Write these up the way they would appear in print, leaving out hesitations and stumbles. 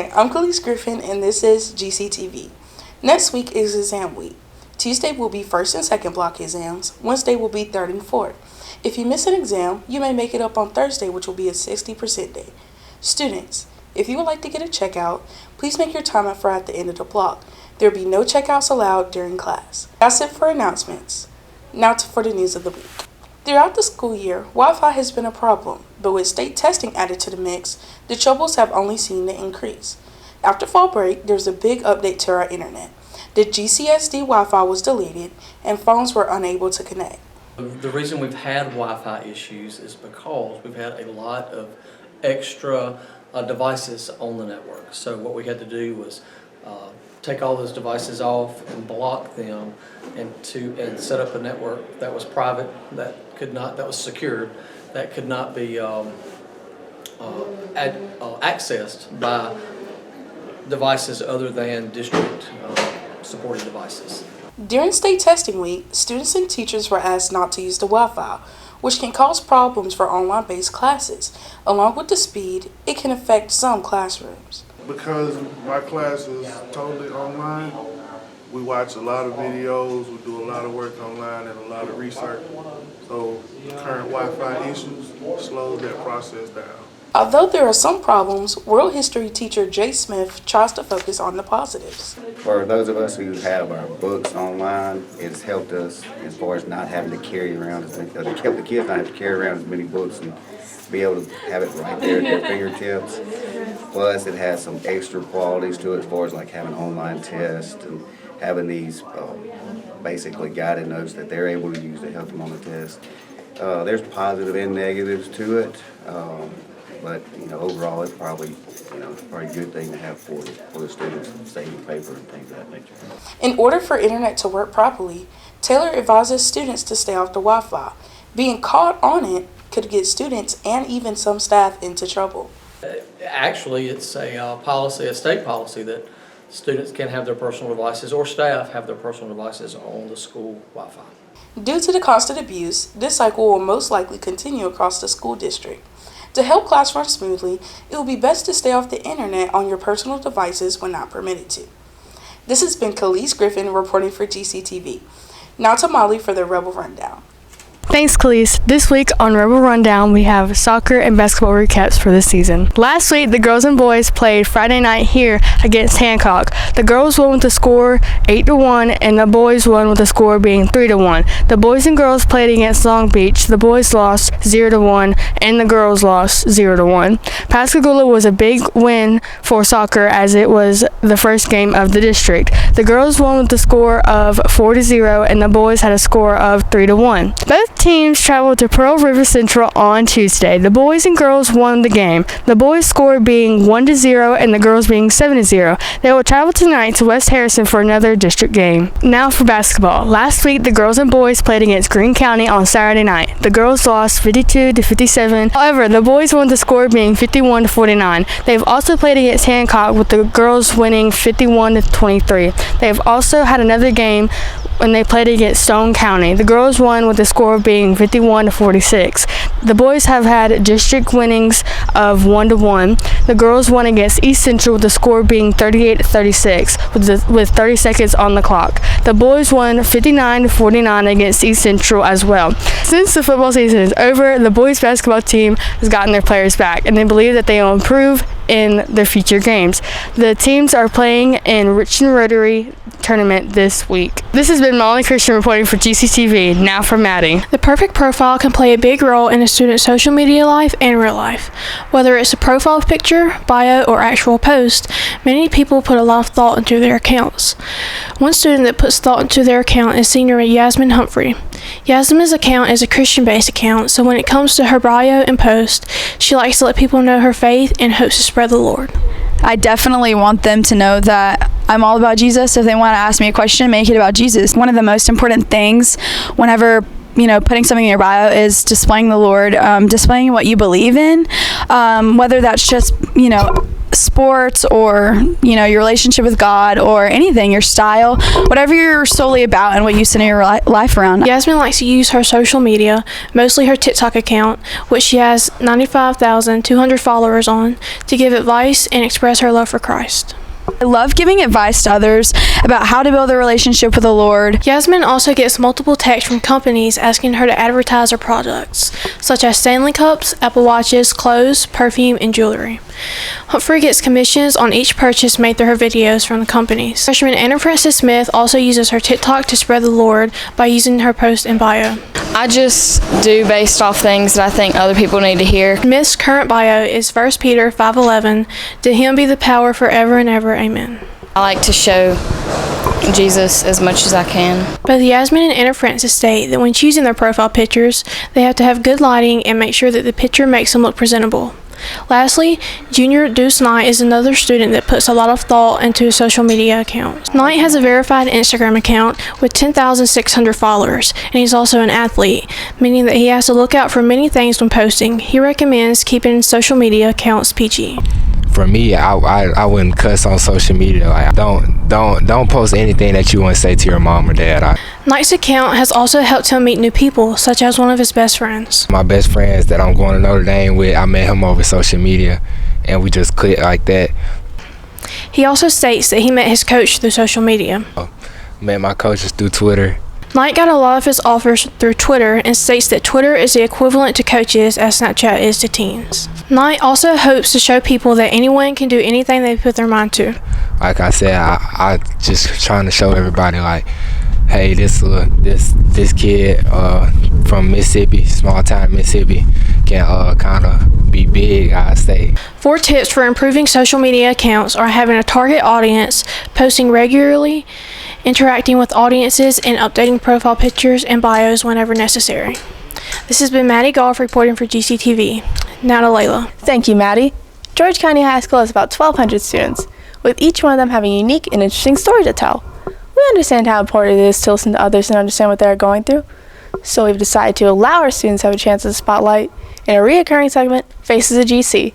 Hi, I'm Khalees Griffin, and this is GCTV. Next week is exam week. Tuesday will be first and second block exams. Wednesday will be third and fourth. If you miss an exam, you may make it up on Thursday, which will be a 60% day. Students, if you would like to get a checkout, please make your time up for at the end of the block. There will be no checkouts allowed during class. That's it for announcements. Now for the news of the week. Throughout the school year, Wi-Fi has been a problem, but with state testing added to the mix, the troubles have only seen to increase. After fall break, there's a big update to our internet. The GCSD Wi-Fi was deleted, and phones were unable to connect. The reason we've had Wi-Fi issues is because we've had a lot of extra devices on the network. So what we had to do was take all those devices off and block them, and set up a network that was private, that was secured, that could not be accessed by devices other than district supported devices. During state testing week, students and teachers were asked not to use the Wi-Fi, which can cause problems for online-based classes. Along with the speed, it can affect some classrooms. Because my class is totally online, we watch a lot of videos, we do a lot of work online and a lot of research. So current Wi-Fi issues slow that process down. Although there are some problems, world history teacher Jay Smith tries to focus on the positives. For those of us who have our books online, it's helped us as far as not having to carry around, it helped the kids not have to carry around as many books and be able to have it right there at their fingertips. Plus, it has some extra qualities to it as far as like having online tests and having these basically guided notes that they're able to use to help them on the test. There's positive and negatives to it, but overall, it's probably a good thing to have for the students, saving paper and things of that nature. In order for internet to work properly, Taylor advises students to stay off the Wi-Fi. Being caught on it could get students and even some staff into trouble. Actually, it's a state policy that students can have their personal devices, or staff have their personal devices on the school Wi-Fi. Due to the constant abuse, this cycle will most likely continue across the school district. To help class run smoothly, it will be best to stay off the internet on your personal devices when not permitted to. This has been Khalees Griffin reporting for GCTV. Now to Molly for the Rebel Rundown. Thanks, Khalees. This week on Rebel Rundown, we have soccer and basketball recaps for this season. Last week, the girls and boys played Friday night here against Hancock. The girls won with the score 8-1, and the boys won with the score being 3-1. The boys and girls played against Long Beach. The boys lost 0-1, and the girls lost 0-1. Pascagoula was a big win for soccer as it was the first game of the district. The girls won with the score of 4-0, and the boys had a score of 3-1. Both teams traveled to Pearl River Central on Tuesday. The boys and girls won the game, the boys' score being 1-0 and the girls being 7-0. They will travel tonight to West Harrison for another district game. Now for basketball. Last week, the girls and boys played against Greene County on Saturday night. The girls lost 52-57. However, the boys won the score being 51-49. They've also played against Hancock with the girls winning 51-23. They have also had another game when they played against Stone County. The girls won with the score being 51-46. The boys have had district winnings of 1-1. The girls won against East Central with the score being 38-36 with 30 seconds on the clock. The boys won 59-49 against East Central as well. Since the football season is over, the boys basketball team has gotten their players back, and they believe that they will improve in their future games. The teams are playing in Richmond Rotary tournament this week. This has been Molly Christian reporting for GCTV. Now for Maddie. The perfect profile can play a big role in a student's social media life and real life. Whether it's a profile picture, bio, or actual post, many people put a lot of thought into their accounts. One student that puts thought into their account is senior Yasmin Humphrey. Yasmin's account is a Christian-based account, so when it comes to her bio and post, she likes to let people know her faith and hopes to spread the Lord. I definitely want them to know that I'm all about Jesus. If they want to ask me a question, make it about Jesus. One of the most important things whenever putting something in your bio is displaying the Lord, displaying what you believe in, whether that's just, sports or, your relationship with God or anything, your style, whatever you're solely about and what you center your life around. Yasmin likes to use her social media, mostly her TikTok account, which she has 95,200 followers on, to give advice and express her love for Christ. I love giving advice to others about how to build a relationship with the Lord. Yasmin also gets multiple texts from companies asking her to advertise her products, such as Stanley Cups, Apple Watches, clothes, perfume, and jewelry. Humphrey gets commissions on each purchase made through her videos from the companies. Freshman Anna Francis Smith also uses her TikTok to spread the Lord by using her post in bio. I just do based off things that I think other people need to hear. Smith's current bio is 1 Peter 5:11. To him be the power forever and ever. Amen. I like to show Jesus as much as I can. Both Yasmin and Anna Francis state that when choosing their profile pictures, they have to have good lighting and make sure that the picture makes them look presentable. Lastly, Junior Deuce Knight is another student that puts a lot of thought into his social media accounts. Knight has a verified Instagram account with 10,600 followers, and he's also an athlete, meaning that he has to look out for many things when posting. He recommends keeping social media accounts PG. For me, I wouldn't cuss on social media. Like, don't post anything that you want to say to your mom or dad. Knight's account has also helped him meet new people, such as one of his best friends. My best friends that I'm going to Notre Dame with, I met him over social media, and we just clicked like that. He also states that he met his coach through social media. Met my coaches through Twitter. Knight got a lot of his offers through Twitter and states that Twitter is the equivalent to coaches as Snapchat is to teens. Knight also hopes to show people that anyone can do anything they put their mind to. Like I said, I just trying to show everybody, like, hey, this kid from Mississippi, small town Mississippi, can kind of be big, I say. 4 tips for improving social media accounts are having a target audience, posting regularly, interacting with audiences, and updating profile pictures and bios whenever necessary. This has been Maddie Goff reporting for GCTV. Now to Layla. Thank you, Maddie. George County High School has about 1,200 students, with each one of them having a unique and interesting story to tell. We understand how important it is to listen to others and understand what they're going through, so we've decided to allow our students to have a chance at the spotlight in a reoccurring segment, Faces of GC.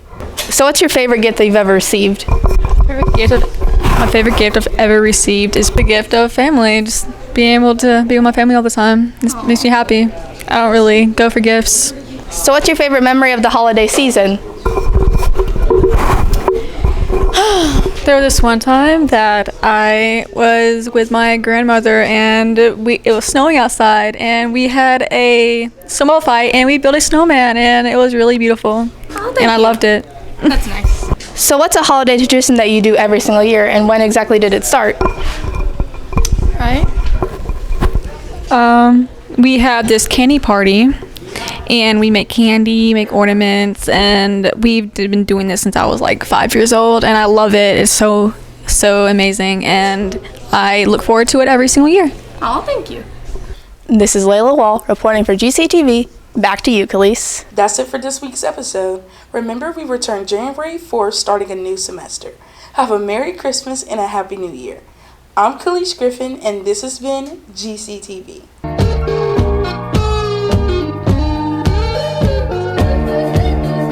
So what's your favorite gift that you've ever received? My favorite gift I've ever received is the gift of family. Just being able to be with my family all the time. It makes me happy. I don't really go for gifts. So what's your favorite memory of the holiday season? There was this one time that I was with my grandmother and it was snowing outside and we had a snowball fight and we built a snowman and it was really beautiful. And I loved it. That's nice. So what's a holiday tradition that you do every single year, and when exactly did it start? Right. We have this candy party and we make candy, make ornaments, and we've been doing this since I was like 5 years old, and I love it. It's so amazing, and I look forward to it every single year. Oh, thank you. This is Layla Wall reporting for GCTV. Back to you, Khalees. That's it for this week's episode. Remember, we return January 4th, starting a new semester. Have a Merry Christmas and a Happy New Year. I'm Khalees Griffin, and this has been GCTV.